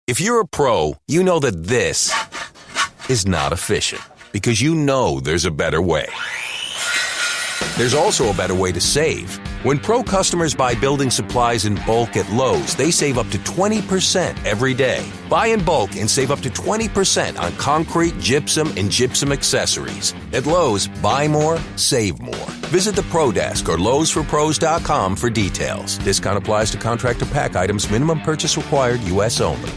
If you're a pro, you know that this is not efficient because you know there's a better way. There's also a better way to save. When pro customers buy building supplies in bulk at Lowe's, they save up to 20% every day. Buy in bulk and save up to 20% on concrete, gypsum, and gypsum accessories. At Lowe's, buy more, save more. Visit the Pro Desk or Lowe'sForPros.com for details. Discount applies to contract or pack items. Minimum purchase required. U.S. only.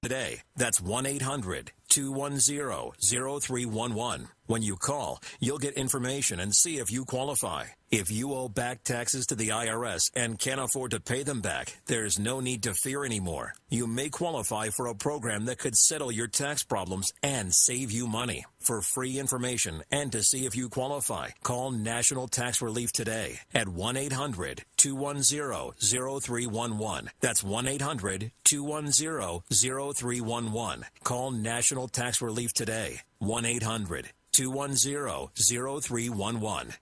Today, that's 1-800-210-0311. When you call, you'll get information and see if you qualify. If you owe back taxes to the IRS and can't afford to pay them back, there's no need to fear anymore. You may qualify for a program that could settle your tax problems and save you money. For free information and to see if you qualify, call National Tax Relief today at 1-800-210-0311. That's 1-800-210-0311. Call National Tax Relief today. 1-800-210-0311.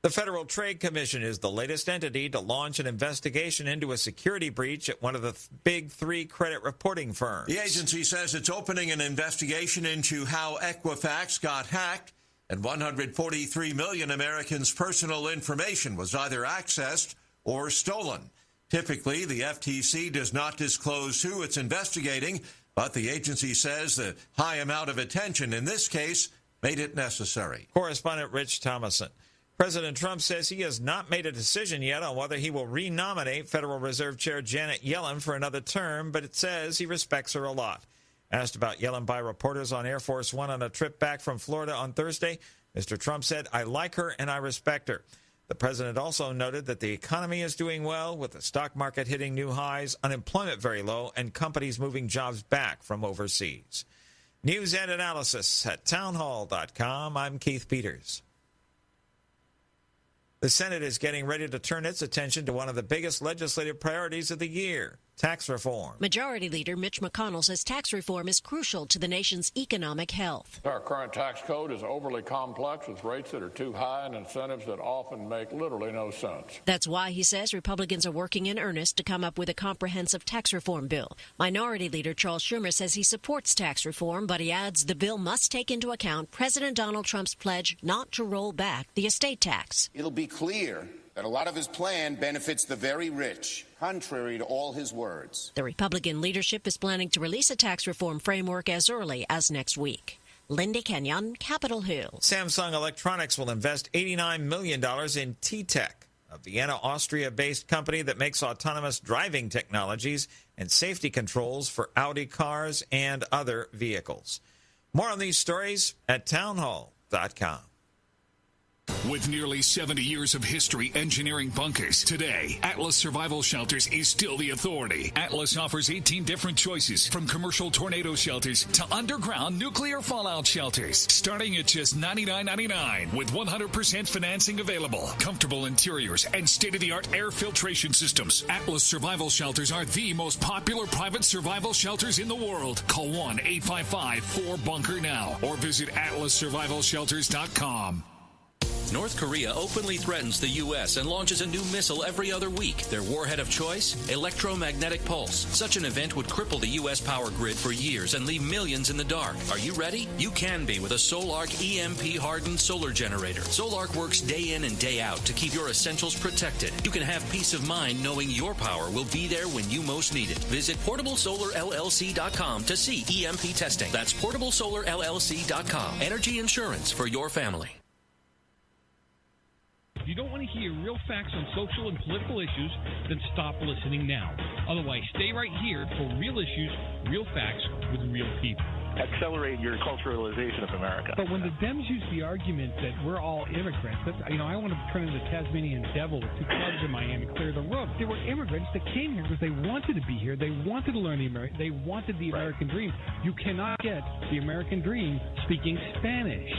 The Federal Trade Commission is the latest entity to launch an investigation into a security breach at one of the big three credit reporting firms. The agency says it's opening an investigation into how Equifax got hacked and 143 million Americans' personal information was either accessed or stolen. Typically, the FTC does not disclose who it's investigating, but the agency says the high amount of attention in this case made it necessary. Correspondent Rich Thomason. President Trump says he has not made a decision yet on whether he will renominate Federal Reserve Chair Janet Yellen for another term, but it says he respects her a lot. Asked about Yellen by reporters on Air Force One on a trip back from Florida on Thursday, Mr. Trump said, "I like her and I respect her." The president also noted that the economy is doing well, with the stock market hitting new highs, unemployment very low, and companies moving jobs back from overseas. News and analysis at townhall.com. I'm Keith Peters. The Senate is getting ready to turn its attention to one of the biggest legislative priorities of the year, tax reform. Majority Leader Mitch McConnell says tax reform is crucial to the nation's economic health. Our current tax code is overly complex with rates that are too high and incentives that often make literally no sense. That's why, he says, Republicans are working in earnest to come up with a comprehensive tax reform bill. Minority Leader Charles Schumer says he supports tax reform, but he adds the bill must take into account President Donald Trump's pledge not to roll back the estate tax. It'll be clear that a lot of his plan benefits the very rich, contrary to all his words. The Republican leadership is planning to release a tax reform framework as early as next week. Linda Kenyon, Capitol Hill. Samsung Electronics will invest $89 million in T-Tech, a Vienna, Austria-based company that makes autonomous driving technologies and safety controls for Audi cars and other vehicles. More on these stories at townhall.com. With nearly 70 years of history engineering bunkers, today, Atlas Survival Shelters is still the authority. Atlas offers 18 different choices, from commercial tornado shelters to underground nuclear fallout shelters, starting at just $99.99 with 100% financing available. Comfortable interiors and state-of-the-art air filtration systems. Atlas Survival Shelters are the most popular private survival shelters in the world. Call 1-855-4BUNKER now or visit atlassurvivalshelters.com. North Korea openly threatens the U.S. and launches a new missile every other week. Their warhead of choice? Electromagnetic pulse. Such an event would cripple the U.S. power grid for years and leave millions in the dark. Are you ready? You can be with a Solarc EMP-hardened solar generator. Solarc works day in and day out to keep your essentials protected. You can have peace of mind knowing your power will be there when you most need it. Visit PortableSolarLLC.com to see EMP testing. That's PortableSolarLLC.com. Energy insurance for your family. If you don't want to hear real facts on social and political issues, then stop listening now. Otherwise, stay right here for real issues, real facts with real people. Accelerate your culturalization of America. But when the Dems use the argument that we're all immigrants, I want to turn into the Tasmanian devil with two clubs in Miami, clear the road. There were immigrants that came here because they wanted to be here. They wanted to learn they wanted the American dream. You cannot get the American dream speaking Spanish.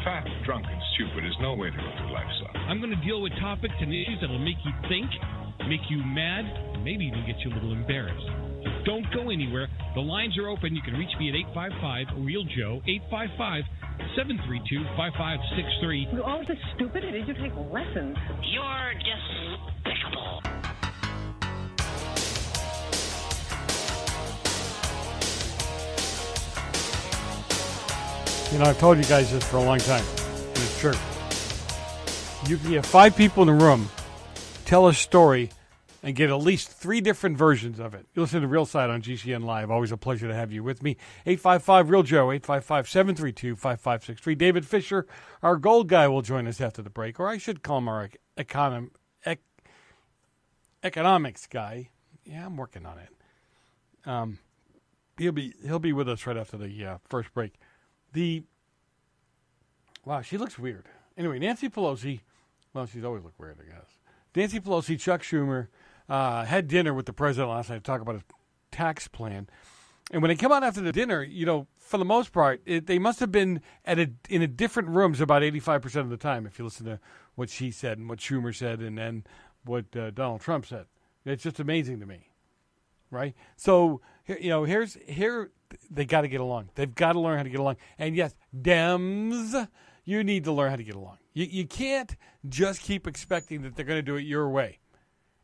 Fat, drunk, and stupid is no way to go through life, son. I'm going to deal with topics and issues that will make you think, make you mad, and maybe even get you a little embarrassed. So don't go anywhere. The lines are open. You can reach me at 855-REAL-JOE, 855-732-5563. You're all this stupid, or did you take lessons? You're despicable. I've told you guys this for a long time. And it's true. You can get 5 people in a room, tell a story, and get at least 3 different versions of it. You listen to Real Side on GCN Live. Always a pleasure to have you with me. 855-REAL-JOE, 855-732-5563. David Fisher, our gold guy, will join us after the break. Or I should call him our economics guy. Yeah, I'm working on it. He'll be with us right after the first break. Wow, she looks weird. Anyway, Nancy Pelosi, well, she's always looked weird, I guess. Nancy Pelosi, Chuck Schumer, had dinner with the president last night to talk about his tax plan. And when they come out after the dinner, for the most part, they must have been in a different rooms about 85% of the time, if you listen to what she said and what Schumer said and then what Donald Trump said. It's just amazing to me, right? So, here they got to get along. They've got to learn how to get along. And yes, Dems, you need to learn how to get along. You can't just keep expecting that they're going to do it your way.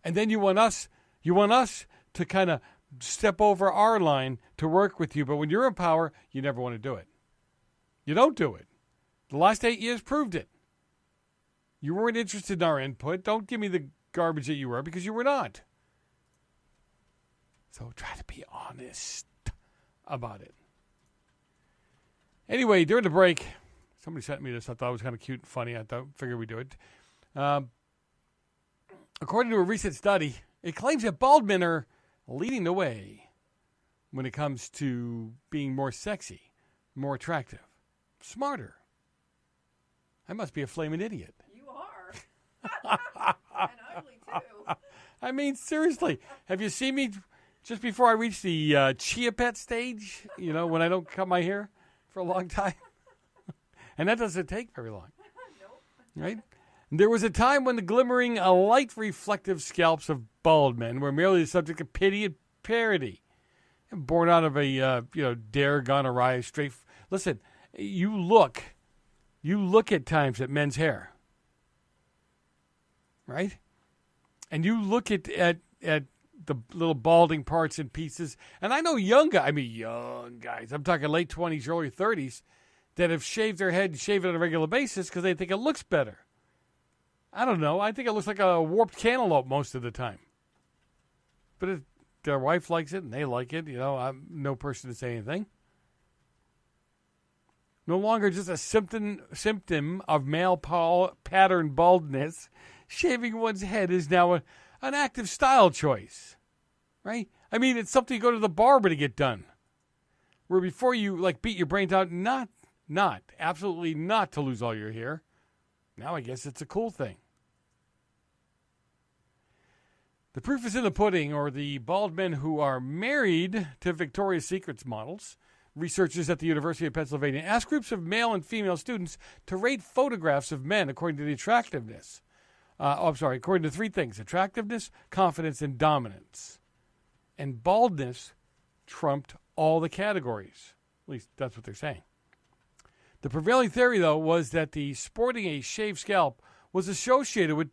And then you want us to kind of step over our line to work with you. But when you're in power, you never want to do it. You don't do it. The last 8 years proved it. You weren't interested in our input. Don't give me the garbage that you were, because you were not. So try to be honest about it. Anyway, during the break, somebody sent me this. I thought it was kind of cute and funny. Figured we'd do it. According to a recent study, it claims that bald men are leading the way when it comes to being more sexy, more attractive, smarter. I must be a flaming idiot. You are. And ugly, too. I mean, seriously. Have you seen me just before I reach the chia pet stage, when I don't cut my hair for a long time? And that doesn't take very long. Nope. Right? There was a time when the glimmering, light reflective scalps of bald men were merely the subject of pity and parody. And born out of a, dare gone awry straight. Listen, you look at times at men's hair. Right? And you look at the little balding parts and pieces. And I know young guys, I'm talking late 20s, early 30s, that have shaved their head and shave it on a regular basis because they think it looks better. I don't know. I think it looks like a warped cantaloupe most of the time. But their wife likes it and they like it. I'm no person to say anything. No longer just a symptom of male pattern baldness. Shaving one's head is now an active style choice, right? I mean, it's something you go to the barber to get done. Where before you beat your brains out, absolutely not to lose all your hair. Now I guess it's a cool thing. The proof is in the pudding, or the bald men who are married to Victoria's Secret's models. Researchers at the University of Pennsylvania asked groups of male and female students to rate photographs of men according to the attractiveness. According to 3 things: attractiveness, confidence, and dominance. And baldness trumped all the categories. At least that's what they're saying. The prevailing theory, though, was that the sporting a shaved scalp was associated with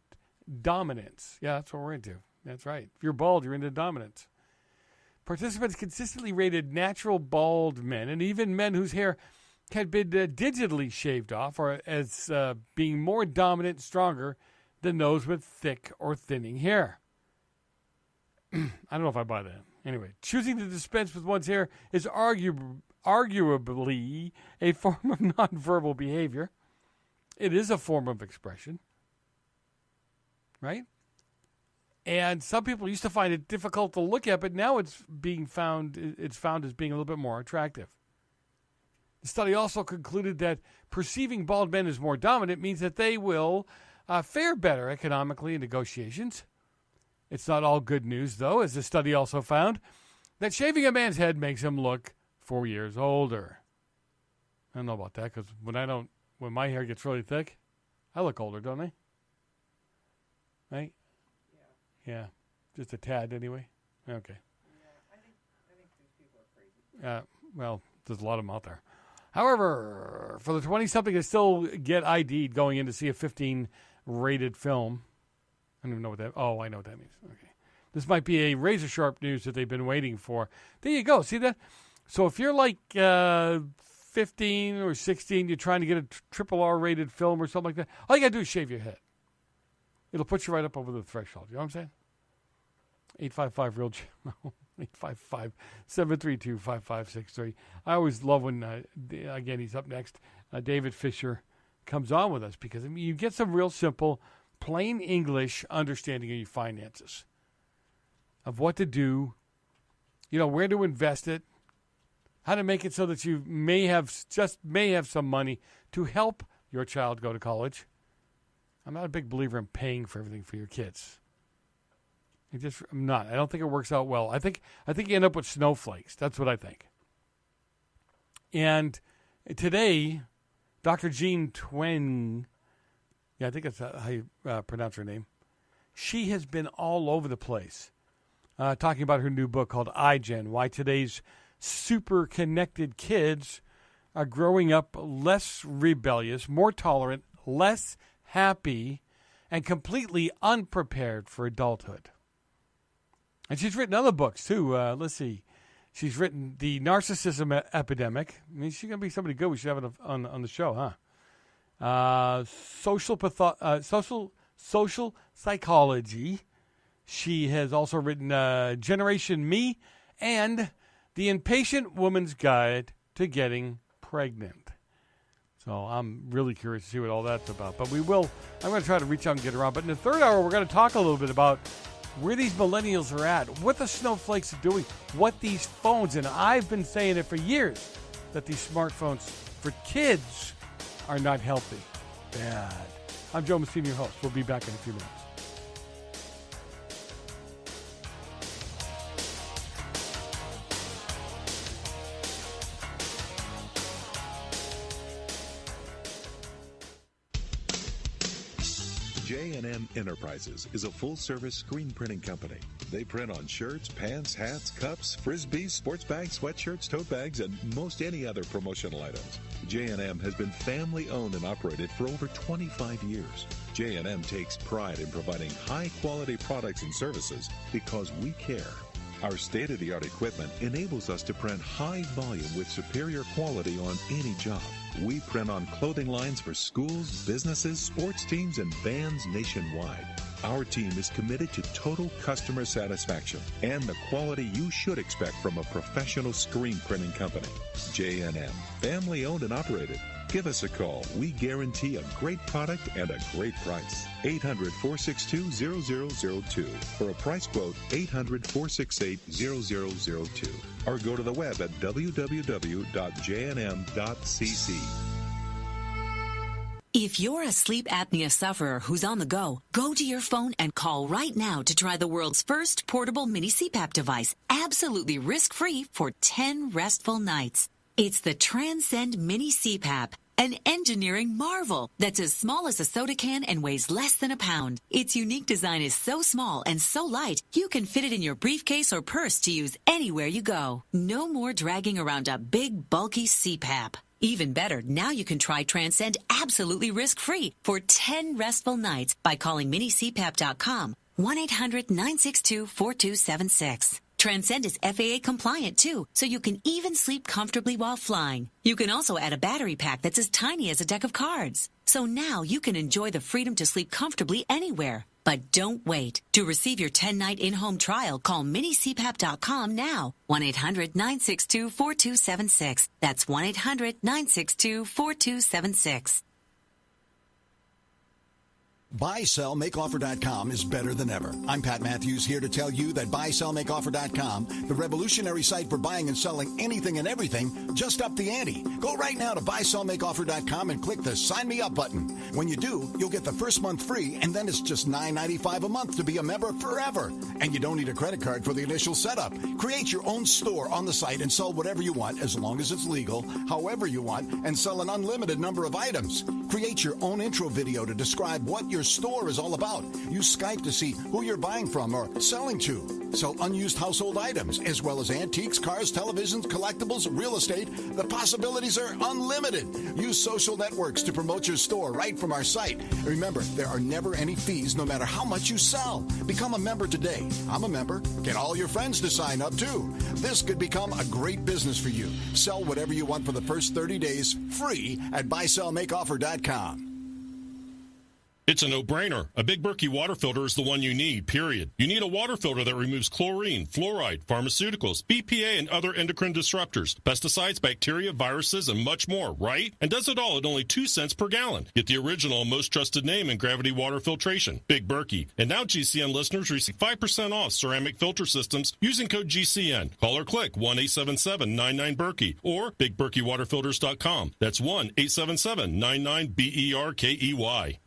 dominance. Yeah, that's what we're into. That's right. If you're bald, you're into dominance. Participants consistently rated natural bald men, and even men whose hair had been digitally shaved off, or as being more dominant and stronger than those with thick or thinning hair. I don't know if I buy that. Anyway, choosing to dispense with one's hair is arguably a form of nonverbal behavior. It is a form of expression, right? And some people used to find it difficult to look at, but now it's found as being a little bit more attractive. The study also concluded that perceiving bald men as more dominant means that they will fare better economically in negotiations. It's not all good news, though, as the study also found that shaving a man's head makes him look 4 years older. I don't know about that, because when my hair gets really thick, I look older, don't I? Right? Yeah, just a tad anyway. Okay. Yeah, I think these people are crazy. Well, there's a lot of them out there. However, for the 20-something to still get ID'd going in to see a 15-rated film, I don't even know what that. Oh, I know what that means. Okay, this might be a razor sharp news that they've been waiting for. There you go. See that? So if you're like 15 or 16, you're trying to get a triple R-rated film or something like that, all you got to do is shave your head. It'll put you right up over the threshold. You know what I'm saying? 855-REAL-GMO. 855-732-5563. I always love when, again, he's up next, David Fisher comes on with us because, I mean, you get some real simple, plain English understanding of your finances, of what to do, where to invest it, how to make it so that you may have some money to help your child go to college. I'm not a big believer in paying for everything for your kids. I'm not. I don't think it works out well. I think you end up with snowflakes. That's what I think. And today, Dr. Jean Twenge, I think that's how you pronounce her name, she has been all over the place talking about her new book called iGen, Why Today's Super Connected Kids Are Growing Up Less Rebellious, More Tolerant, Less Happy, and completely unprepared for adulthood. And she's written other books, too. Let's see. She's written The Narcissism Epidemic. I mean, she's going to be somebody good. We should have it on the show, huh? Social Psychology. She has also written Generation Me and The Impatient Woman's Guide to Getting Pregnant. So I'm really curious to see what all that's about. But I'm going to try to reach out and get her on. But in the third hour, we're going to talk a little bit about where these millennials are at, what the snowflakes are doing, what these phones, and I've been saying it for years, that these smartphones for kids are not healthy. Bad. I'm Joe Messina, your host. We'll be back in a few minutes. J&M Enterprises is a full-service screen printing company. They print on shirts, pants, hats, cups, frisbees, sports bags, sweatshirts, tote bags, and most any other promotional items. J&M has been family-owned and operated for over 25 years. J&M takes pride in providing high-quality products and services because we care. Our state-of-the-art equipment enables us to print high volume with superior quality on any job. We print on clothing lines for schools, businesses, sports teams, and bands nationwide. Our team is committed to total customer satisfaction and the quality you should expect from a professional screen printing company. J&M, family-owned and operated. Give us a call. We guarantee a great product and a great price. 800-462-0002. For a price quote, 800-468-0002. Or go to the web at www.jnm.cc. If you're a sleep apnea sufferer who's on the go to your phone and call right now to try the world's first portable mini CPAP device, absolutely risk-free for 10 restful nights. It's the Transcend Mini CPAP, an engineering marvel that's as small as a soda can and weighs less than a pound. Its unique design is so small and so light, you can fit it in your briefcase or purse to use anywhere you go. No more dragging around a big, bulky CPAP. Even better, now you can try Transcend absolutely risk-free for 10 restful nights by calling minicpap.com, 1-800-962-4276. Transcend is FAA compliant too, so you can even sleep comfortably while flying. You can also add a battery pack that's as tiny as a deck of cards. So now you can enjoy the freedom to sleep comfortably anywhere. But don't wait. To receive your 10-night in-home trial, call minicpap.com now. 1-800-962-4276. That's 1-800-962-4276. BuySellMakeOffer.com is better than ever. I'm Pat Matthews here to tell you that BuySellMakeOffer.com, the revolutionary site for buying and selling anything and everything, just upped the ante. Go right now to BuySellMakeOffer.com and click the Sign Me Up button. When you do, you'll get the first month free, and then it's just $9.95 a month to be a member forever. And you don't need a credit card for the initial setup. Create your own store on the site and sell whatever you want, as long as it's legal, however you want, and sell an unlimited number of items. Create your own intro video to describe what you're your store is all about. Use Skype to see who you're buying from or selling to. Sell unused household items, as well as antiques, cars, televisions, collectibles, real estate. The possibilities are unlimited. Use social networks to promote your store right from our site. Remember, there are never any fees no matter how much you sell. Become a member today. I'm a member. Get all your friends to sign up too. This could become a great business for you. Sell whatever you want for the first 30 days free at buysellmakeoffer.com. It's a no-brainer. A Big Berkey water filter is the one you need, period. You need a water filter that removes chlorine, fluoride, pharmaceuticals, BPA, and other endocrine disruptors, pesticides, bacteria, viruses, and much more, right? And does it all at only 2 cents per gallon. Get the original and most trusted name in gravity water filtration, Big Berkey. And now GCN listeners receive 5% off ceramic filter systems using code GCN. Call or click 1-877-99-BERKEY or BigBerkeyWaterFilters.com. That's 1-877-99-BERKEY.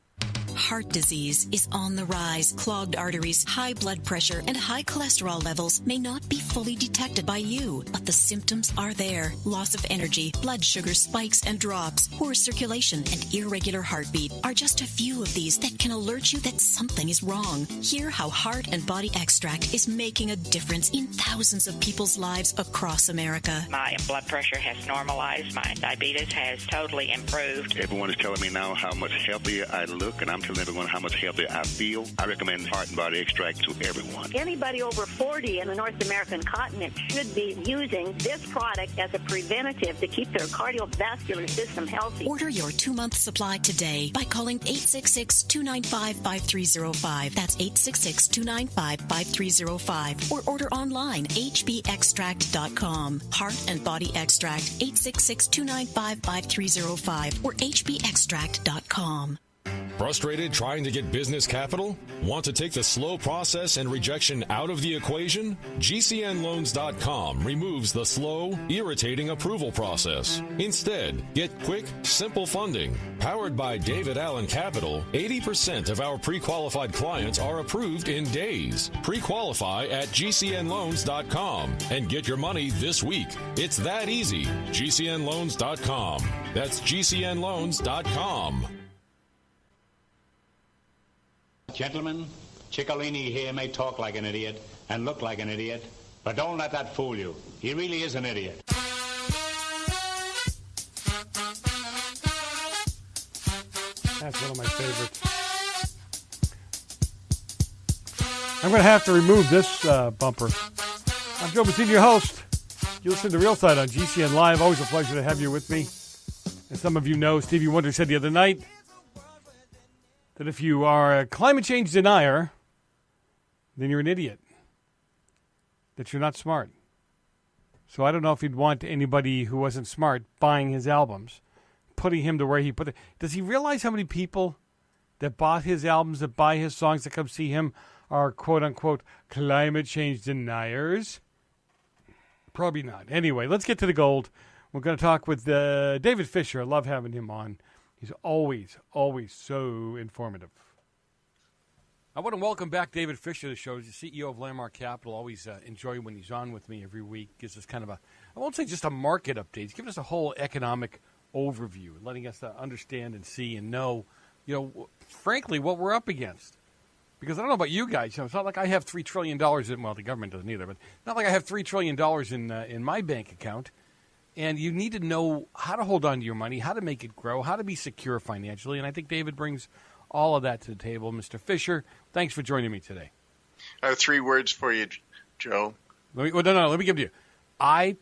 Heart disease is on the rise. Clogged arteries, high blood pressure, and high cholesterol levels may not be fully detected by you, but the symptoms are there. Loss of energy, blood sugar spikes and drops, poor circulation, and irregular heartbeat are just a few of these that can alert you that something is wrong. Hear how Heart and Body Extract is making a difference in thousands of people's lives across America. My blood pressure has normalized. My diabetes has totally improved. Everyone is telling me now how much healthier I look, and I'm telling everyone how much healthier I feel. I recommend Heart and Body Extract to everyone. Anybody over 40 in the North American continent should be using this product as a preventative to keep their cardiovascular system healthy. Order your 2-month supply today by calling 866-295-5305. That's 866-295-5305. Or order online, hbextract.com. Heart and Body Extract, 866-295-5305 or hbextract.com. Frustrated trying to get business capital? Want to take the slow process and rejection out of the equation? GCNloans.com removes the slow, irritating approval process. Instead, get quick, simple funding. Powered by David Allen Capital, 80% of our pre-qualified clients are approved in days. Pre-qualify at GCNloans.com and get your money this week. It's that easy. GCNloans.com. That's GCNloans.com. Gentlemen, Ciccolini here may talk like an idiot and look like an idiot, but don't let that fool you. He really is an idiot. That's one of my favorites. I'm going to have to remove this bumper. I'm Joe Battini, your host. You listen to Real Side on GCN Live. Always a pleasure to have you with me. As some of you know, Stevie Wonder said the other night that if you are a climate change denier, then you're an idiot. That you're not smart. So I don't know if he'd want anybody who wasn't smart buying his albums, putting him to where he put it. Does he realize how many people that bought his albums, that buy his songs, that come see him are quote-unquote climate change deniers? Probably not. Anyway, let's get to the gold. We're going to talk with David Fisher. I love having him on. He's always so informative. I want to welcome back David Fisher to the show. He's the CEO of Landmark Capital. Always enjoy when he's on with me every week. Gives us kind of I won't say just a market update. He's giving us a whole economic overview, letting us understand and see and know, frankly, what we're up against. Because I don't know about you guys. It's not like I have $3 trillion well, the government doesn't either, but not like I have $3 trillion in my bank account. And you need to know how to hold on to your money, how to make it grow, how to be secure financially. And I think David brings all of that to the table. Mr. Fisher, thanks for joining me today. I have 3 words for you, Joe. Let me give it to you. Let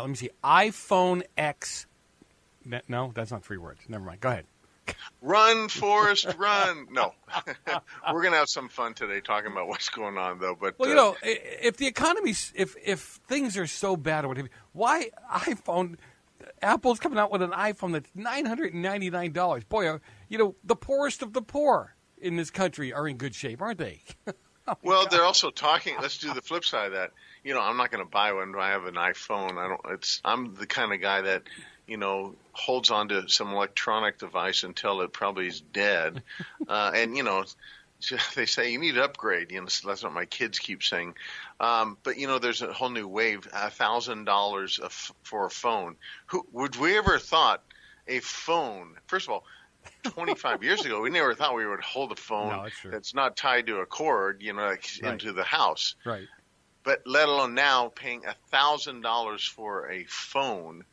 me see. iPhone X. No, that's not 3 words. Never mind. Go ahead. Run, Forrest, run. No. We're going to have some fun today talking about what's going on, though. But well, if the economy's, if things are so bad or whatever, why Apple's coming out with an iPhone that's $999. Boy, the poorest of the poor in this country are in good shape, aren't they? Well, they're also talking. Let's do the flip side of that. I'm not going to buy one. I have an iPhone. I'm the kind of guy that holds on to some electronic device until it probably is dead. And they say you need to upgrade. So that's what my kids keep saying. But there's a whole new wave, $1,000 for a phone. Would we ever thought a phone? First of all, 25 years ago, we never thought we would hold a phone that's not tied to a cord, into the house. Right. But let alone now paying $1,000 for a phone.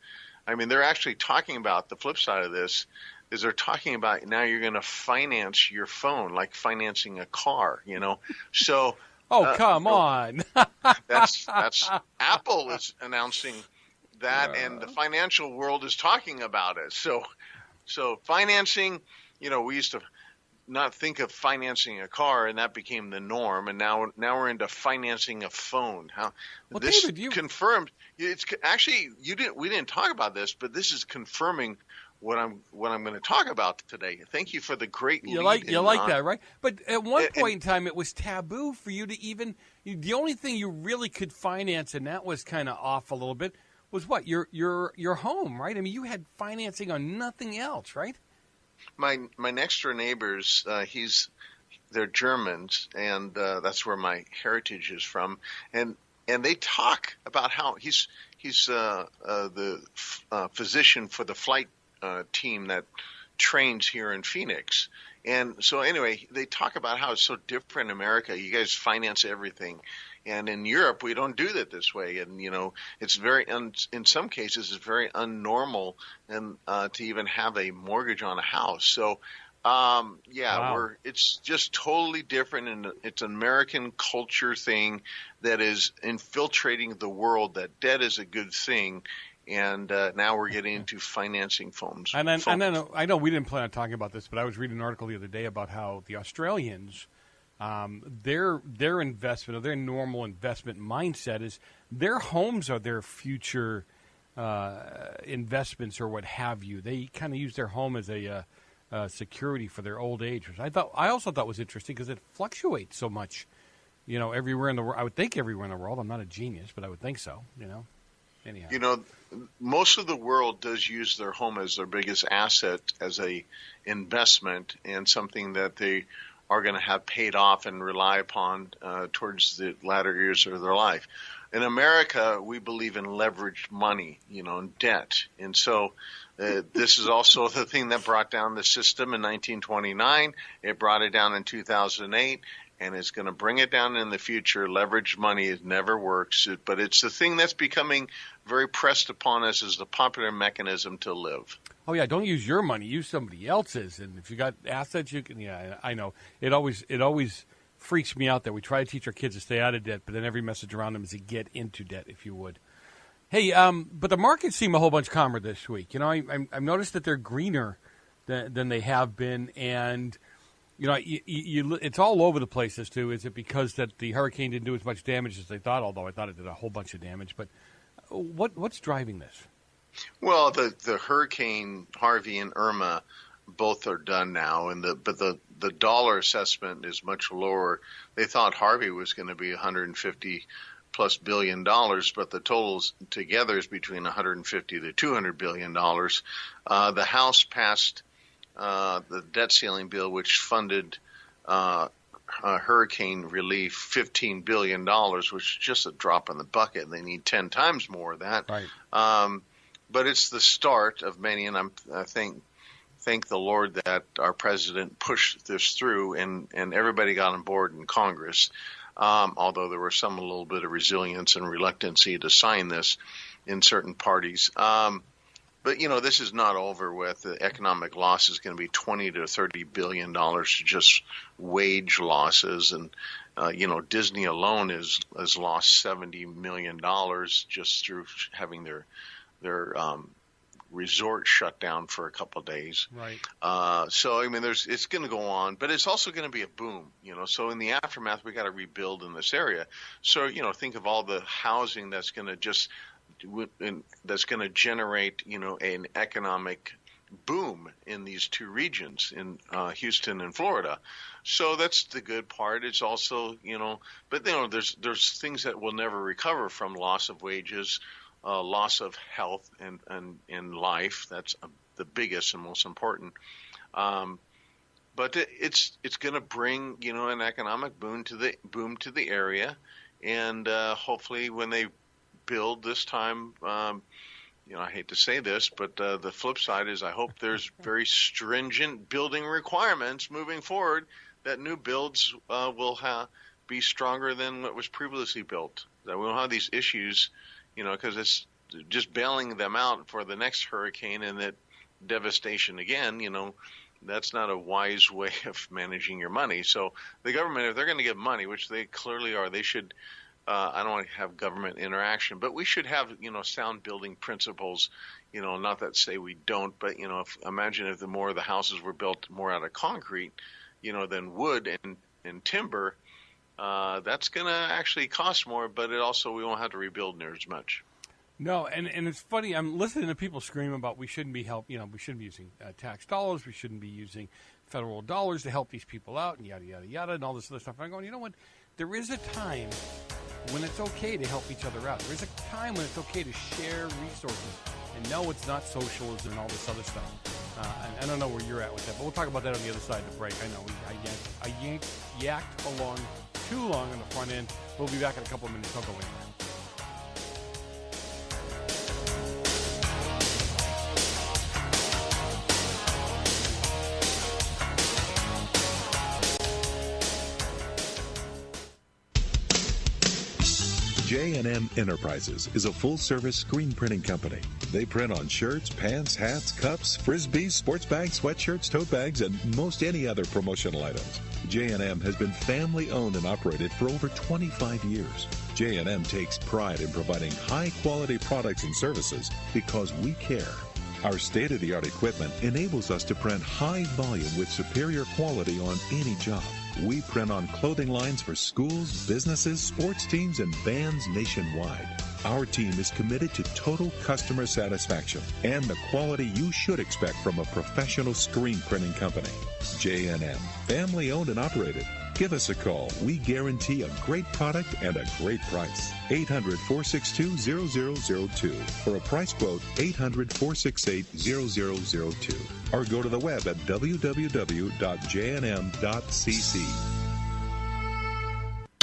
I mean, they're actually talking about the flip side of this is they're talking about now you're going to finance your phone like financing a car, So. Come on. That's Apple is announcing that, and the financial world is talking about it. So financing, we used to not think of financing a car, and that became the norm. And now we're into financing a phone. This David, confirmed. It's actually we didn't talk about this, but this is confirming what I'm going to talk about today. Thank you for the great. You like that, right? But at one point in time, it was taboo for you to even. The only thing you really could finance, and that was kind of off a little bit, was what your home, right? I mean, you had financing on nothing else, right? My next door neighbors, they're Germans, and that's where my heritage is from, and they talk about how he's the physician for the flight team that trains here in Phoenix. And so anyway, they talk about how it's so different in America. You guys finance everything. And in Europe, we don't do that this way. And, it's very, in some cases, it's very unnormal and to even have a mortgage on a house. So, wow. It's just totally different. And it's an American culture thing that is infiltrating the world, that debt is a good thing. And now we're getting into financing phones. And then I know we didn't plan on talking about this, but I was reading an article the other day about how the Australians, their investment or their normal investment mindset is their homes are their future investments or what have you. They kind of use their home as a security for their old age, which I also thought was interesting because it fluctuates so much, everywhere in the world. I would think everywhere in the world. I'm not a genius, but I would think so. Anyhow. Most of the world does use their home as their biggest asset as a investment and something that they are going to have paid off and rely upon towards the latter years of their life. In America, we believe in leveraged money, and debt. And so this is also the thing that brought down the system in 1929. It brought it down in 2008. And it's going to bring it down in the future. Leveraged money, it never works. But it's the thing that's becoming very pressed upon us as the popular mechanism to live. Oh, yeah, don't use your money. Use somebody else's. And if you got assets, you can. Yeah, I know. It always freaks me out that we try to teach our kids to stay out of debt, but then every message around them is to get into debt, if you would. Hey, but the markets seem a whole bunch calmer this week. I've noticed that they're greener than they have been, and it's all over the place as to, is it because that the hurricane didn't do as much damage as they thought, although I thought it did a whole bunch of damage. But what's driving this? Well, the Hurricane Harvey and Irma both are done now, but the dollar assessment is much lower. They thought Harvey was going to be $150+ billion, but the totals together is between $150 to $200 billion. The House passed the debt ceiling bill, which funded hurricane relief, $15 billion, which is just a drop in the bucket. They need 10 times more of that. Right. But it's the start of many, and I thank the Lord that our president pushed this through, and everybody got on board in Congress, although there was a little bit of resilience and reluctancy to sign this in certain parties. But, this is not over with. The economic loss is going to be $20 to $30 billion just wage losses. And, Disney alone has lost $70 million just through having their resort shut down for a couple of days. Right. So, it's going to go on, but it's also going to be a boom, So in the aftermath, we got to rebuild in this area. So, think of all the housing that's going to generate, an economic boom in these two regions, in Houston and Florida. So that's the good part. It's also, but there's things that will never recover from loss of wages, loss of health and life. That's the biggest and most important. But it's going to bring, an economic boom to the area, and hopefully when they build this time, I hate to say this, but the flip side is I hope there's very stringent building requirements moving forward that new builds will be stronger than what was previously built. That we won't have these issues, because it's just bailing them out for the next hurricane and that devastation again, that's not a wise way of managing your money. So the government, if they're going to give money, which they clearly are, they should I don't want to have government interaction, but we should have, sound building principles, not that say we don't, but, imagine if the more of the houses were built more out of concrete, than wood and timber, that's going to actually cost more, but we won't have to rebuild near as much. No, and it's funny. I'm listening to people scream about we shouldn't be we shouldn't be using tax dollars. We shouldn't be using federal dollars to help these people out and yada, yada, yada, and all this other stuff. I'm going, you know what? There is a time when it's okay to help each other out. There is a time when it's okay to share resources. And no, it's not socialism and all this other stuff. And I don't know where you're at with that, but we'll talk about that on the other side of the break. I know I yacked along too long on the front end. We'll be back in a couple of minutes. Don't go anywhere. J&M Enterprises is a full-service screen printing company. They print on shirts, pants, hats, cups, frisbees, sports bags, sweatshirts, tote bags, and most any other promotional items. J&M has been family-owned and operated for over 25 years. J&M takes pride in providing high-quality products and services because we care. Our state-of-the-art equipment enables us to print high volume with superior quality on any job. We print on clothing lines for schools, businesses, sports teams, and bands nationwide. Our team is committed to total customer satisfaction and the quality you should expect from a professional screen printing company. J&M, family owned and operated. Give us a call. We guarantee a great product and a great price. 800-462-0002. For a price quote, 800-468-0002. Or go to the web at www.jnm.cc.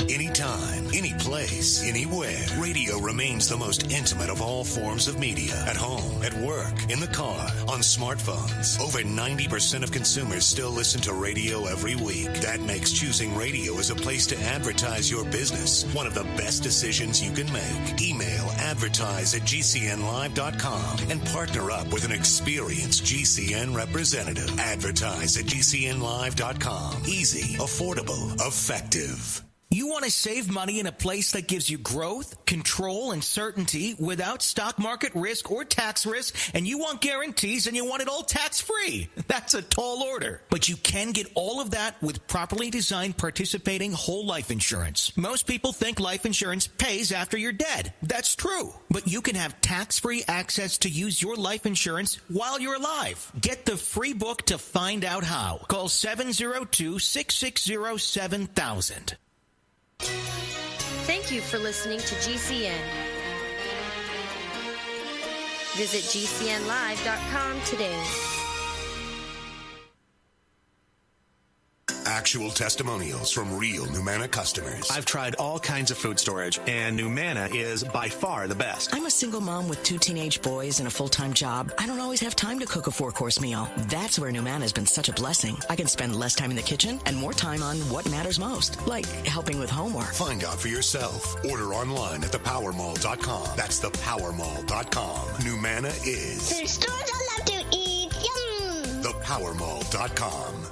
Anytime, any place, anywhere, radio remains the most intimate of all forms of media. At home, at work, in the car, on smartphones. Over 90% of consumers still listen to radio every week. That makes choosing radio as a place to advertise your business one of the best decisions you can make. Email advertise@gcnlive.com and partner up with an experienced GCN representative. Advertise@gcnlive.com. Easy, affordable, effective. You want to save money in a place that gives you growth, control, and certainty without stock market risk or tax risk, and you want guarantees and you want it all tax-free. That's a tall order. But you can get all of that with properly designed participating whole life insurance. Most people think life insurance pays after you're dead. That's true. But you can have tax-free access to use your life insurance while you're alive. Get the free book to find out how. Call 702-660-7000. Thank you for listening to GCN. Visit GCNlive.com today. Actual testimonials from real Numana customers. I've tried all kinds of food storage, and Numana is by far the best. I'm a single mom with 2 teenage boys and a full-time job. I don't always have time to cook a 4-course meal. That's where Numana has been such a blessing. I can spend less time in the kitchen and more time on what matters most, like helping with homework. Find out for yourself. Order online at thepowermall.com. That's thepowermall.com. Numana is... There's stores I love to eat. Yum! Thepowermall.com.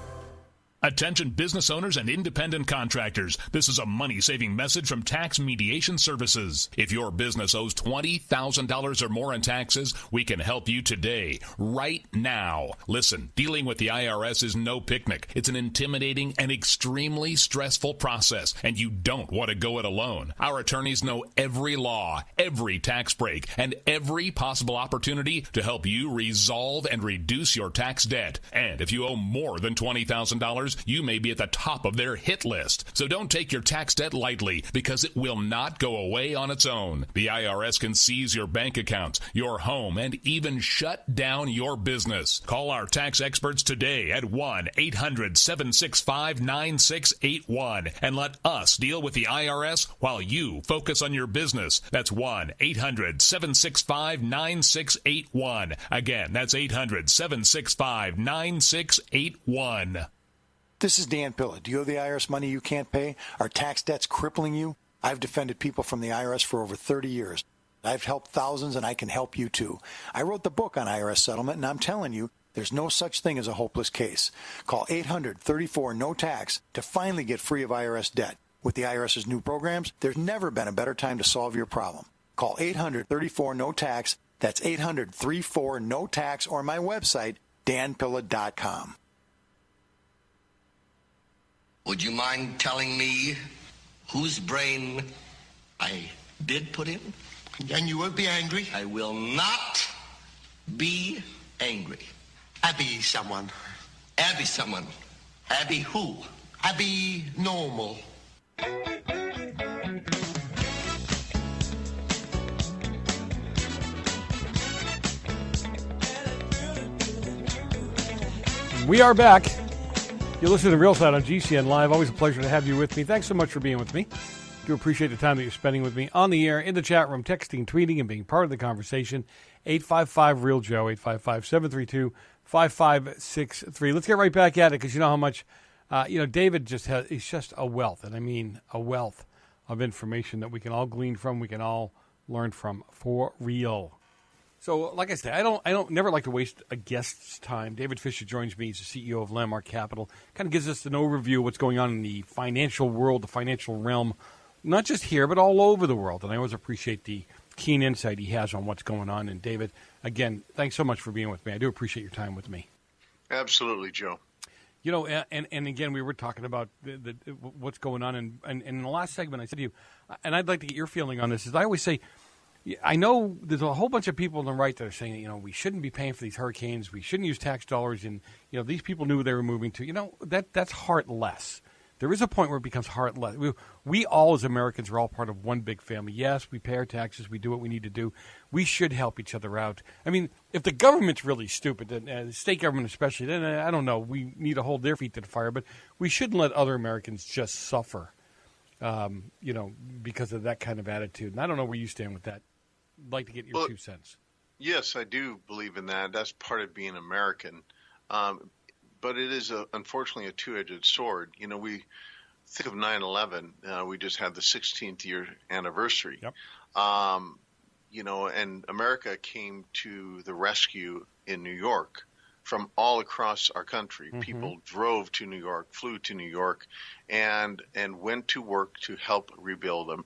Attention business owners and independent contractors. This is a money-saving message from Tax Mediation Services. If your business owes $20,000 or more in taxes, we can help you today, right now. Listen, dealing with the IRS is no picnic. It's an intimidating and extremely stressful process, and you don't want to go it alone. Our attorneys know every law, every tax break, and every possible opportunity to help you resolve and reduce your tax debt. And if you owe more than $20,000, customers, you may be at the top of their hit list. So don't take your tax debt lightly, because it will not go away on its own. The IRS can seize your bank accounts, your home, and even shut down your business. Call our tax experts today at 1-800-765-9681 and let us deal with the IRS while you focus on your business. That's 1-800-765-9681. Again, that's 800-765-9681. This is Dan Pilla. Do you owe the IRS money you can't pay? Are tax debts crippling you? I've defended people from the IRS for over 30 years. I've helped thousands, and I can help you too. I wrote the book on IRS settlement, and I'm telling you, there's no such thing as a hopeless case. Call 800-34-NO-TAX to finally get free of IRS debt. With the IRS's new programs, there's never been a better time to solve your problem. Call 800-34-NO-TAX. That's 800-34-NO-TAX, or my website, danpilla.com. Would you mind telling me whose brain I did put in? And you won't be angry? I will not be angry. Abby someone. Abby someone. Abby who? Abby normal. We are back. You're listening to Real Side on GCN Live. Always a pleasure to have you with me. Thanks so much for being with me. Do appreciate the time that you're spending with me on the air, in the chat room, texting, tweeting, and being part of the conversation. 855-REAL-JOE, 855-732-5563. Let's get right back at it, because you know how much, David he's just a wealth, and I mean a wealth of information that we can all glean from, we can all learn from, for real. So, like I said, I don't never like to waste a guest's time. David Fisher joins me. He's the CEO of Landmark Capital. Kind of gives us an overview of what's going on in the financial world, the financial realm, not just here, but all over the world. And I always appreciate the keen insight he has on what's going on. And David, again, thanks so much for being with me. I do appreciate your time with me. Absolutely, Joe. You know, and again, we were talking about what's going on. And in the last segment, I said to you, and I'd like to get your feeling on this, is I always say, I know there's a whole bunch of people on the right that are saying, we shouldn't be paying for these hurricanes. We shouldn't use tax dollars. And, these people knew they were moving to. That's heartless. There is a point where it becomes heartless. We all, as Americans, are all part of one big family. Yes, we pay our taxes. We do what we need to do. We should help each other out. I mean, if the government's really stupid, the state government especially, then I don't know. We need to hold their feet to the fire. But we shouldn't let other Americans just suffer, because of that kind of attitude. And I don't know where you stand with that. I'd like to get your 2 cents. Yes, I do believe in that. That's part of being American. But it is, unfortunately, a two-edged sword. We think of 9/11. We just had the 16th year anniversary. Yep. And America came to the rescue in New York from all across our country. Mm-hmm. People drove to New York, flew to New York, and went to work to help rebuild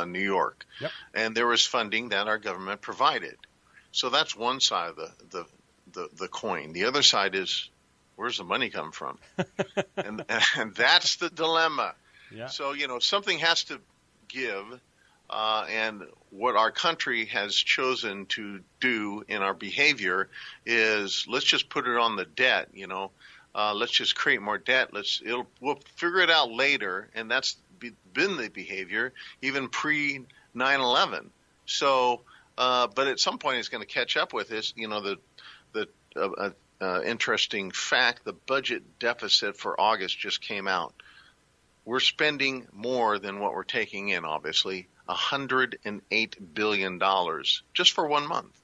New York. Yep. And there was funding that our government provided. So that's one side of the coin. The other side is, where's the money come from? and that's the dilemma. Yeah. So, something has to give. And what our country has chosen to do in our behavior is, let's just put it on the debt, let's just create more debt. We'll figure it out later. And that's been the behavior even pre 9/11. So, but at some point it's going to catch up with this, interesting fact, the budget deficit for August just came out. We're spending more than what we're taking in, obviously, $108 billion just for 1 month.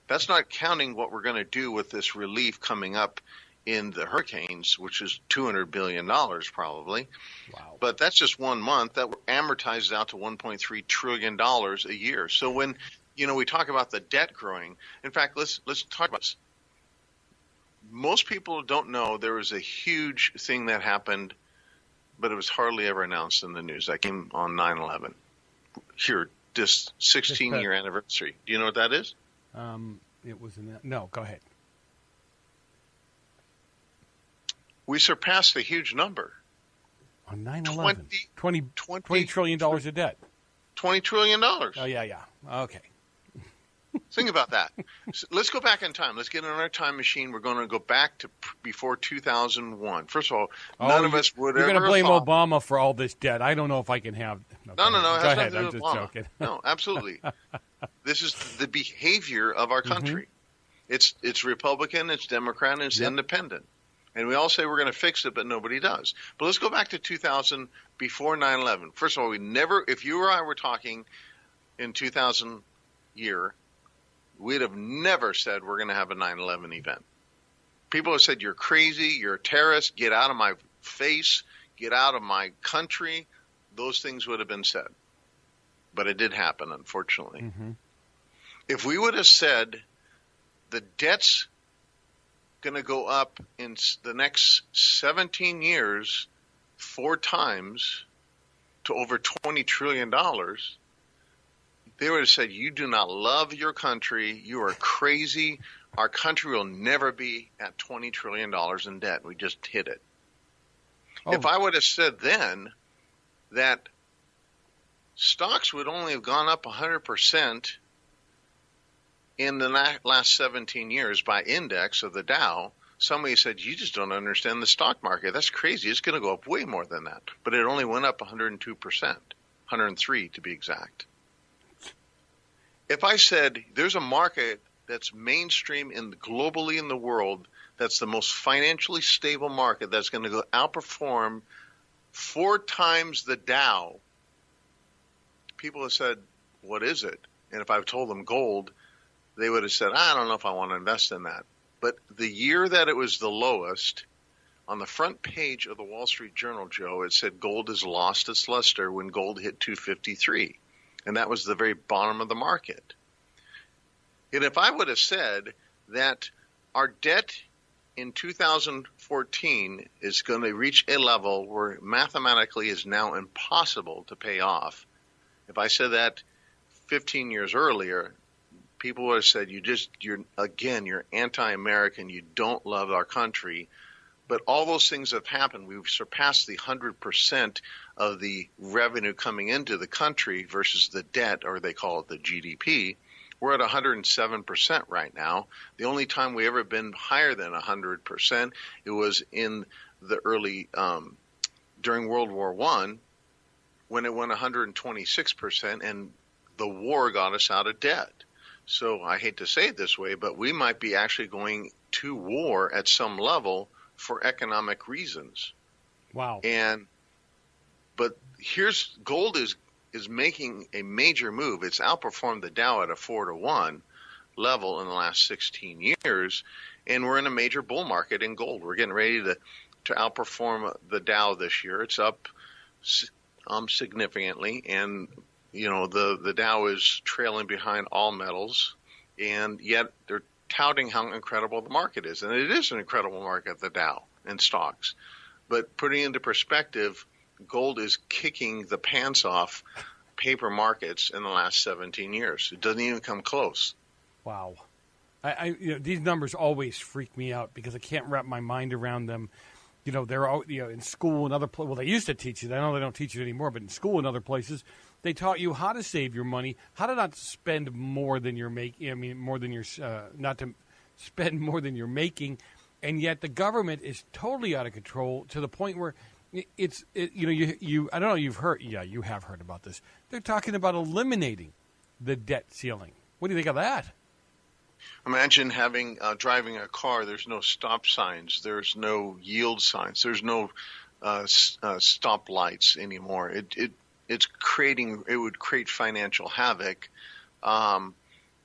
That's not counting what we're going to do with this relief coming up in the hurricanes, which is $200 billion probably. Wow. But that's just 1 month. That amortizes out to $1.3 trillion a year. So when, we talk about the debt growing, in fact, let's talk about this. Most people don't know there was a huge thing that happened, but it was hardly ever announced in the news. That came on 9/11. Here, this 16-year anniversary. Do you know what that is? It was in that. No, go ahead. We surpassed a huge number. On 9/11. $20 trillion of debt. $20 trillion. Oh, yeah. Okay. Think about that. So let's go back in time. Let's get in our time machine. We're going to go back to before 2001. First of all, none of us would ever. You're going to blame Obama for all this debt. I don't know if I can have. No. Go ahead. I'm just joking. No, absolutely. This is the behavior of our country. It's Republican, it's Democrat, and it's independent. And we all say we're going to fix it, but nobody does. But let's go back to 2000, before 9/11. First of all, we never, if you or I were talking in 2000 year, we'd have never said we're going to have a 9/11 event. People have said, you're crazy, you're a terrorist, get out of my face, get out of my country. Those things would have been said. But it did happen, unfortunately. If we would have said the debt's going to go up in the next 17 years 4 times to over $20 trillion, they would have said, you do not love your country. You are crazy. Our country will never be at $20 trillion in debt. We just hit it. If I would have said then that stocks would only have gone up 100% in the last 17 years by index of the Dow, somebody said, you just don't understand the stock market. That's crazy. It's going to go up way more than that. But it only went up 102%, 103 to be exact. If I said there's a market that's mainstream globally in the world, that's the most financially stable market, that's going to go outperform 4 times the Dow, people have said, what is it? And if I've told them gold, they would have said, I don't know if I want to invest in that. But the year that it was the lowest, on the front page of the Wall Street Journal, Joe, it said gold has lost its luster when gold hit 253. And that was the very bottom of the market. And if I would have said that our debt in 2014 is going to reach a level where mathematically is now impossible to pay off, if I said that 15 years earlier, people would have said, you're anti-American, you don't love our country. But all those things have happened. We've surpassed the 100% of the revenue coming into the country versus the debt, or they call it the GDP. We're at 107% right now. The only time we ever been higher than 100%, it was in the early, during World War I, when it went 126%, and the war got us out of debt. So I hate to say it this way, but we might be actually going to war at some level for economic reasons. Wow. But here's gold is making a major move. It's outperformed the Dow at a 4-to-1 level in the last 16 years, and we're in a major bull market in gold. We're getting ready to outperform the Dow this year. It's up significantly, and the Dow is trailing behind all metals, and yet they're touting how incredible the market is. And it is an incredible market, the Dow, and stocks. But putting into perspective, gold is kicking the pants off paper markets in the last 17 years. It doesn't even come close. Wow. These numbers always freak me out because I can't wrap my mind around them. They're all, in school and other places. Well, they used to teach it. I know they don't teach it anymore, but in school and other places, they taught you how to save your money, how to not spend more than you're making. Not to spend more than you're making, and yet the government is totally out of control to the point where I don't know. You've heard, you have heard about this. They're talking about eliminating the debt ceiling. What do you think of that? Imagine driving a car. There's no stop signs. There's no yield signs. There's no stop lights anymore. It would create financial havoc.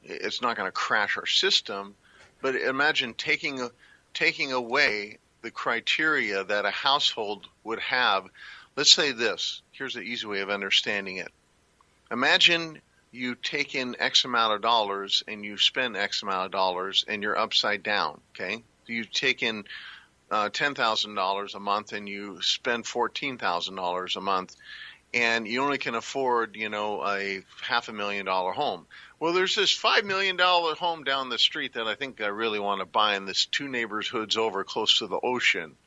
It's not going to crash our system, but imagine taking away the criteria that a household would have. Let's say this. Here's the easy way of understanding it. Imagine you take in X amount of dollars and you spend X amount of dollars and you're upside down, okay? You take in $10,000 a month and you spend $14,000 a month, and you only can afford, a $500,000 home. Well, there's this $5 million home down the street that I think I really want to buy in this 2 neighborhoods over close to the ocean.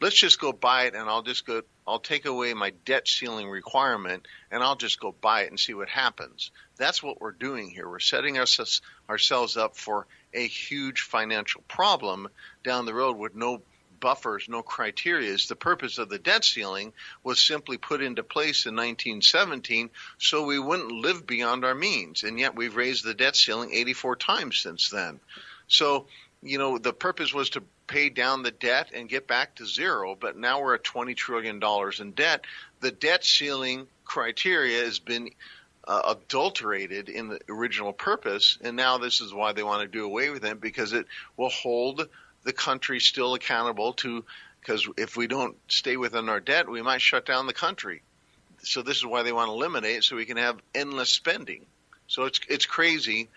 Let's just go buy it, and I'll take away my debt ceiling requirement, and I'll just go buy it and see what happens. That's what we're doing here. We're setting ourselves up for a huge financial problem down the road with no buffers, no criteria. The purpose of the debt ceiling was simply put into place in 1917 so we wouldn't live beyond our means. And yet we've raised the debt ceiling 84 times since then. So, the purpose was to pay down the debt and get back to zero, but now we're at $20 trillion in debt. The debt ceiling criteria has been adulterated in the original purpose, and now this is why they want to do away with it, because it will hold the country still accountable because if we don't stay within our debt, we might shut down the country. So this is why they want to eliminate it, so we can have endless spending. So it's crazy.